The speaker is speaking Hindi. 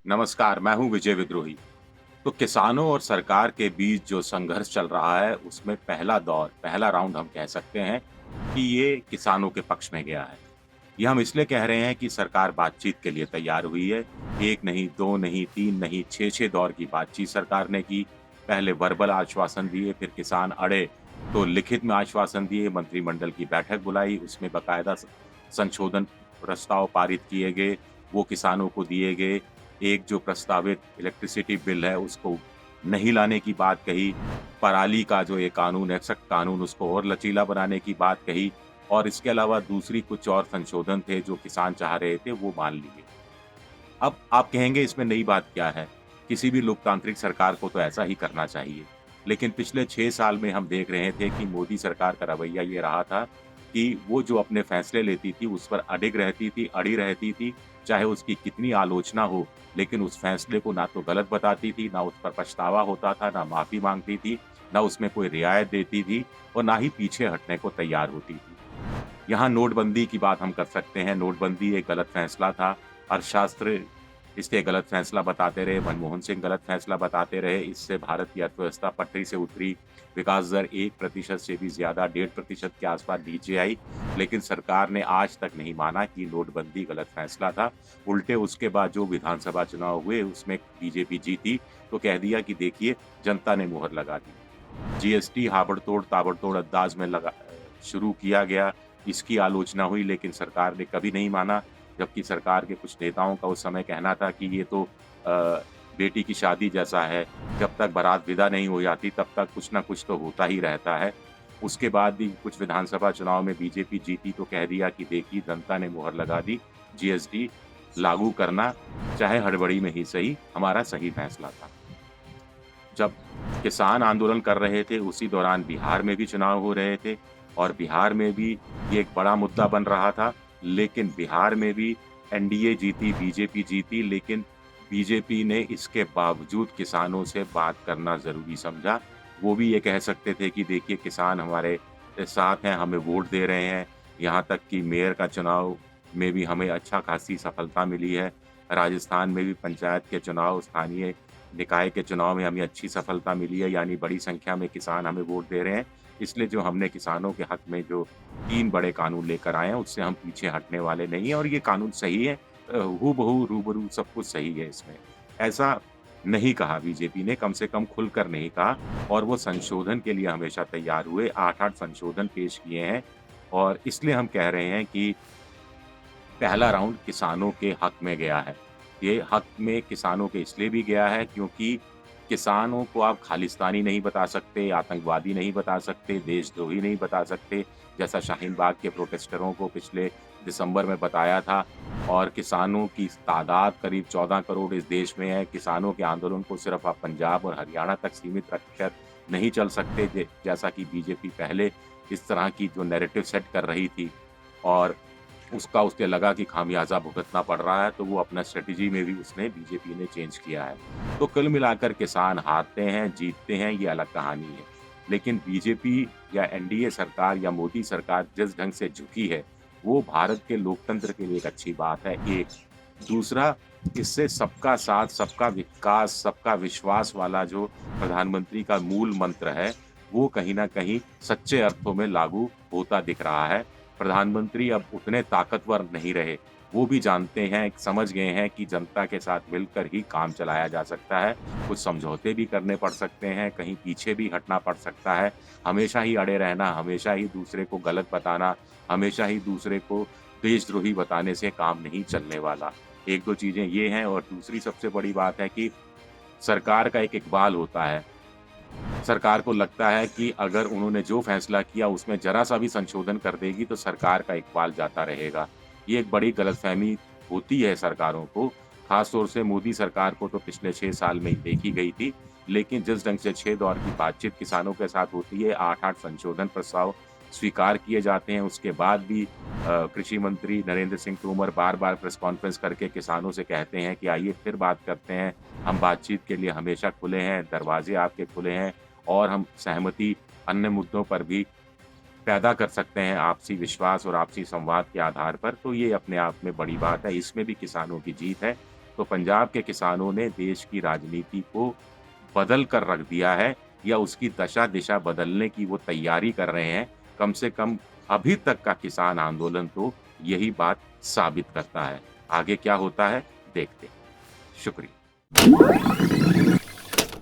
नमस्कार, मैं हूँ विजय विद्रोही। तो किसानों और सरकार के बीच जो संघर्ष चल रहा है, उसमें पहला दौर, पहला राउंड हम कह सकते हैं कि ये किसानों के पक्ष में गया है। ये हम इसलिए कह रहे हैं कि सरकार बातचीत के लिए तैयार हुई है। 1 नहीं, 2 नहीं, 3 नहीं, 6-6 दौर की बातचीत सरकार ने की। पहले वर्बल आश्वासन दिए, फिर किसान अड़े, तो लिखित में आश्वासन दिए, मंत्रिमंडल की बैठक बुलाई, उसमें बाकायदा संशोधन प्रस्ताव पारित किए गए, वो किसानों को दिए गए। एक जो प्रस्तावित इलेक्ट्रिसिटी बिल है, उसको नहीं लाने की बात कही। पराली का जो ये कानून है, सख्त कानून, उसको और लचीला बनाने की बात कही और इसके अलावा दूसरी कुछ और संशोधन थे जो किसान चाह रहे थे, वो मान लिए। अब आप कहेंगे इसमें नई बात क्या है? किसी भी लोकतांत्रिक सरकार को तो ऐसा ही करना चाहिए। लेकिन पिछले 6 साल में हम देख रहे थे कि मोदी सरकार का रवैया ये रहा था कि वो जो अपने फैसले लेती थी, उस पर अडिग रहती थी, अड़ी रहती थी, चाहे उसकी कितनी आलोचना हो, लेकिन उस फैसले को ना तो गलत बताती थी, ना उस पर पछतावा होता था, ना माफ़ी माँगती थी, ना उसमें कोई रियायत देती थी और ना ही पीछे हटने को तैयार होती थी। यहाँ नोटबंदी की बात हम कर सकते हैं। नोटबंदी एक गलत फैसला था। अर्थशास्त्र इसे गलत फैसला बताते रहे, मनमोहन सिंह गलत फैसला बताते रहे। इससे भारत की अर्थव्यवस्था पटरी से उतरी। विकास दर 1% से भी ज़्यादा 1.5% के आसपास नीचे आई। लेकिन सरकार ने आज तक नहीं माना कि नोटबंदी गलत फैसला था। उल्टे उसके बाद जो विधानसभा चुनाव हुए, उसमें बीजेपी जीती, तो कह दिया कि देखिए जनता ने मुहर लगा दी। जीएसटी ताबड़तोड़ अंदाज में शुरू किया गया। इसकी आलोचना हुई लेकिन सरकार ने कभी नहीं माना, जबकि सरकार के कुछ नेताओं का उस समय कहना था कि ये तो बेटी की शादी जैसा है, जब तक बारात विदा नहीं हो जाती तब तक कुछ न कुछ तो होता ही रहता है। उसके बाद भी कुछ विधानसभा चुनाव में बीजेपी जीती तो कह दिया कि देखिए जनता ने मुहर लगा दी, जीएसटी लागू करना, चाहे हड़बड़ी में ही सही, हमारा सही फैसला था। जब किसान आंदोलन कर रहे थे, उसी दौरान बिहार में भी चुनाव हो रहे थे और बिहार में भी ये एक बड़ा मुद्दा बन रहा था। लेकिन बिहार में भी एनडीए जीती, बीजेपी जीती, लेकिन बीजेपी ने इसके बावजूद किसानों से बात करना ज़रूरी समझा। वो भी ये कह सकते थे कि देखिए किसान हमारे साथ हैं, हमें वोट दे रहे हैं। यहाँ तक कि मेयर का चुनाव में भी हमें अच्छा खासी सफलता मिली है। राजस्थान में भी पंचायत के चुनाव, स्थानीय निकाय के चुनाव में हमें अच्छी सफलता मिली है, यानी बड़ी संख्या में किसान हमें वोट दे रहे हैं। इसलिए जो हमने किसानों के हक में जो 3 बड़े कानून लेकर आए हैं, उससे हम पीछे हटने वाले नहीं हैं और ये कानून सही है। हूबहू, रूबरू सब कुछ सही है इसमें। ऐसा नहीं कहा बीजेपी ने, कम से कम खुलकर नहीं कहा और वो संशोधन के लिए हमेशा तैयार हुए। 8-8 संशोधन पेश किए हैं और इसलिए हम कह रहे हैं कि पहला राउंड किसानों के हक में गया है। ये हक में किसानों के इसलिए भी गया है क्योंकि किसानों को आप खालिस्तानी नहीं बता सकते, आतंकवादी नहीं बता सकते, देशद्रोही नहीं बता सकते, जैसा शाहीन बाग के प्रोटेस्टरों को पिछले दिसंबर में बताया था और किसानों की तादाद करीब 14 करोड़ इस देश में है। किसानों के आंदोलन को सिर्फ़ आप पंजाब और हरियाणा तक सीमित रखकर नहीं चल सकते जैसा कि बीजेपी पहले इस तरह की जो नैरेटिव सेट कर रही थी और उसका उसे लगा कि खामियाज़ा भुगतना पड़ रहा है, तो वो अपना स्ट्रैटेजी में भी उसने बीजेपी ने चेंज किया है। तो कुल मिलाकर किसान हारते हैं, जीतते हैं, ये अलग कहानी है। लेकिन बीजेपी या एनडीए सरकार या मोदी सरकार जिस ढंग से झुकी है, वो भारत के लोकतंत्र के लिए एक अच्छी बात है, एक। दूसरा, इससे सबका साथ, सबका विकास, सबका विश्वास वाला जो प्रधानमंत्री का मूल मंत्र है, वो कहीं न कहीं सच्चे अर्थों में लागू होता दिख रहा है। प्रधानमंत्री अब उतने ताकतवर नहीं रहे। वो भी जानते हैं, समझ गए हैं कि जनता के साथ मिलकर ही काम चलाया जा सकता है। कुछ समझौते भी करने पड़ सकते हैं, कहीं पीछे भी हटना पड़ सकता है। हमेशा ही अड़े रहना, हमेशा ही दूसरे को गलत बताना, हमेशा ही दूसरे को देशद्रोही बताने से काम नहीं चलने वाला। 1-2 चीज़ें ये हैं और दूसरी सबसे बड़ी बात है कि सरकार का एक इकबाल होता है। सरकार को लगता है कि अगर उन्होंने जो फैसला किया उसमें ज़रा-सा भी संशोधन कर देगी तो सरकार का इकबाल जाता रहेगा। ये एक बड़ी गलतफ़हमी होती है सरकारों को, ख़ास तौर से मोदी सरकार को तो पिछले 6 साल में ही देखी गई थी। लेकिन जिस ढंग से 6 दौर की बातचीत किसानों के साथ होती है, 8-8 संशोधन प्रस्ताव स्वीकार किए जाते हैं, उसके बाद भी कृषि मंत्री नरेंद्र सिंह तोमर बार-बार प्रेस कॉन्फ्रेंस करके किसानों से कहते हैं कि आइए फिर बात करते हैं, हम बातचीत के लिए हमेशा खुले हैं, दरवाज़े आपके खुले हैं और हम सहमति अन्य मुद्दों पर भी पैदा कर सकते हैं आपसी विश्वास और आपसी संवाद के आधार पर, तो ये अपने आप में बड़ी बात है। इसमें भी किसानों की जीत है। तो पंजाब के किसानों ने देश की राजनीति को बदल कर रख दिया है या उसकी दशा-दिशा बदलने की वो तैयारी कर रहे हैं। कम से कम अभी तक का किसान आंदोलन तो यही बात साबित करता है। आगे क्या होता है, देखते हैं। शुक्रिया।